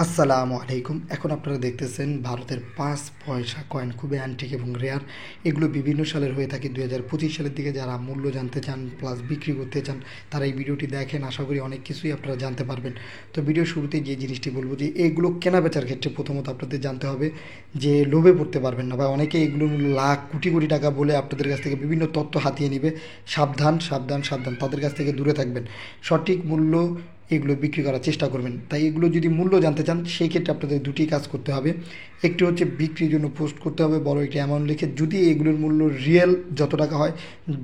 আসসালামু আলাইকুম। এখন আপনারা দেখতেছেন ভারতের ৫ পয়সা কয়েন খুবই অ্যান্টিক এবং রেয়ার। এগুলো বিভিন্ন সালের হয়ে থাকে। ২০২৫ সালের দিকে যারা মূল্য জানতে চান প্লাস বিক্রি করতে চান তারা এই ভিডিওটি দেখেন। আশা করি অনেক কিছুই আপনারা জানতে পারবেন। তো ভিডিওর শুরুতেই যে জিনিসটি বলব যে এগুলো কেনা-বেচার ক্ষেত্রে প্রথমত আপনাদের জানতে হবে যে লোভে পড়তে পারবেন না, বা অনেকে এগুলোর মূল্য লাখ কোটি কোটি টাকা বলে আপনাদের কাছ থেকে বিভিন্ন তথ্য হাতিয়ে নিবে। সাবধান, সাবধান, সাবধান, তাদের কাছ থেকে দূরে থাকবেন। সঠিক মূল্য এগুলো বিক্রি করার চেষ্টা করবেন। তাই এগুলো যদি মূল্য জানতে চান সেই ক্ষেত্রে আপনাদের দুটি কাজ করতে হবে। একটি হচ্ছে বিক্রির জন্য পোস্ট করতে হবে বড় একটি অ্যামাউন্ট লিখে, যদি এগুলোর মূল্য রিয়েল যত টাকা হয়,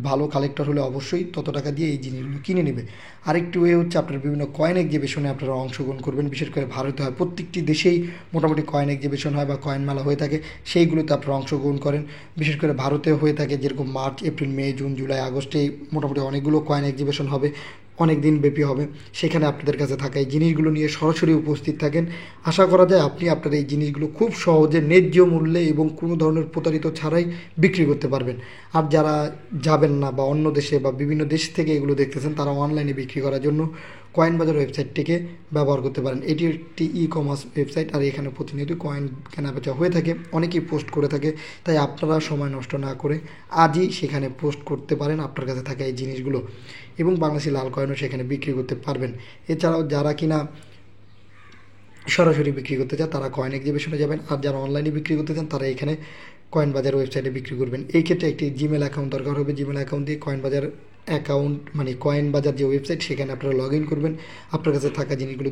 ভালো কালেক্টর হলে অবশ্যই তত টাকা দিয়ে এই জিনিসগুলো কিনে নেবে। আরেকটি ওয়ে হচ্ছে আপনার বিভিন্ন কয়েন এক্সিবিশনে আপনারা অংশগ্রহণ করবেন। বিশেষ করে ভারতে হয়, প্রত্যেকটি দেশেই মোটামুটি কয়েন এক্সিবিশন হয় বা কয়েন মেলা হয়ে থাকে, সেইগুলোতে আপনারা অংশগ্রহণ করেন। বিশেষ করে ভারতে হয়ে থাকে যেরকম মার্চ, এপ্রিল, মে, জুন, জুলাই, আগস্টে মোটামুটি অনেকগুলো কয়েন এক্সিবিশন হবে, অনেক দিন ব্যাপী হবে। সেখানে আপনাদের কাছে থাকা এই জিনিসগুলো নিয়ে সরাসরি উপস্থিত থাকেন। আশা করা যায় আপনি আপনার এই জিনিসগুলো খুব সহজে ন্যায্য মূল্যে এবং কোনো ধরনের প্রতারিত ছাড়াই বিক্রি করতে পারবেন। আর যারা যাবেন না বা অন্য দেশে বা বিভিন্ন দেশ থেকে এগুলো দেখতেছেন, তারা অনলাইনে বিক্রি করার জন্য কয়েন বাজার ওয়েবসাইটটিকে ব্যবহার করতে পারেন। এটি একটি ই কমার্স ওয়েবসাইট, আর এখানে প্রতিনিয়ত কয়েন কেনাবেচা হয়ে থাকে, অনেকেই পোস্ট করে থাকে। তাই আপনারা সময় নষ্ট না করে আজই সেখানে পোস্ট করতে পারেন আপনার কাছে থাকা এই জিনিসগুলো, এবং বাংলাদেশি লাল কয়েনও সেখানে বিক্রি করতে পারবেন। এছাড়াও যারা কিনা সরাসরি বিক্রি করতে চান তারা কয়েন এক্সিবিশনে যাবেন, আর যারা অনলাইনে বিক্রি করতে চান তারা এখানে কয়েন বাজার ওয়েবসাইটে বিক্রি করবেন। এই ক্ষেত্রে একটি জিমেল অ্যাকাউন্ট দরকার হবে। জিমেল অ্যাকাউন্ট দিয়ে কয়েন বাজার অ্যাকাউন্ট মানে কয়েন বাজার যে ওয়েবসাইট, সেখানে আপনারা লগ ইন করবেন। আপনার কাছে থাকা জিনিসগুলো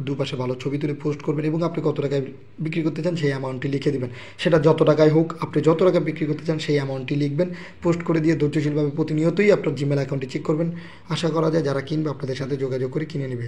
দুপাশে ভালো ছবি তুলে পোস্ট করবেন, এবং আপনি কত টাকায় বিক্রি করতে চান সেই অ্যামাউন্টটি লিখে দেবেন। সেটা যত টাকায় হোক, আপনি যত টাকা বিক্রি করতে চান সেই অ্যামাউন্টটি লিখবেন। পোস্ট করে দিয়ে ধৈর্যশীলভাবে প্রতিনিয়তই আপনার জিমেল অ্যাকাউন্টটি চেক করবেন। আশা করা যায় যারা কিনবে আপনাদের সাথে যোগাযোগ করে কিনে নেবে।